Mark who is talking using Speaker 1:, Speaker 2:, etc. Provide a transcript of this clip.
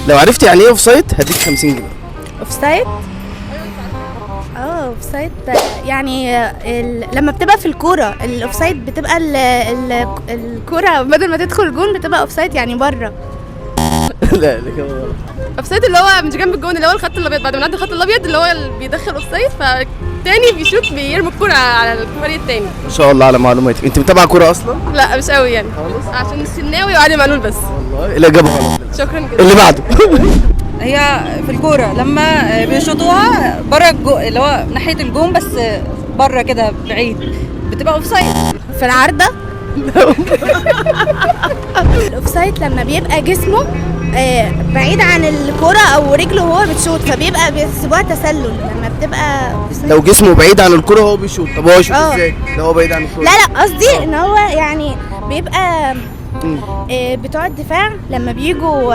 Speaker 1: لو عرفت يعني ايه اوف سايد هديك 50 جنيه.
Speaker 2: اوف سايد؟ اوف سايد يعني لما بتبقى في الكوره الاوف سايد بتبقى الكوره بدل ما تدخل الجون بتبقى اوف سايد يعني بره.
Speaker 1: لا الإجابة غلط.
Speaker 3: اوف سايد اللي هو مش جنب الجون، اللي هو الخط الابيض، بعد ما نعدي الخط الابيض اللي هو اللي بيدخل اوف سايد، فالتاني بيشوط بيرمي الكوره على الفريق التاني.
Speaker 1: ما شاء الله على معلوماتك، انت متابعه كوره اصلا؟
Speaker 3: لا مش قوي يعني، عشان الشناوي وعلي معلول بس.
Speaker 1: والله الاجابه غلط.
Speaker 3: شكرا جدا.
Speaker 1: اللي بعده.
Speaker 4: هي في الكوره لما بيشوطوها بره اللي هو ناحيه الجون بس بره كده بعيد بتبقى اوف سايد.
Speaker 2: في العارضه. الاوف سايد لما بيبقى جسمه بعيد عن الكرة او رجله وهو بتشوط فبيبقى بيحسبوها تسلل لما بتبقى
Speaker 1: لو جسمه بعيد عن الكرة هو بيشوط، طب هو يشوط ازاي؟ لو هو بعيد عن الكرة.
Speaker 2: لا قصدي ان هو يعني بيبقى بتوع الدفاع لما بيجوا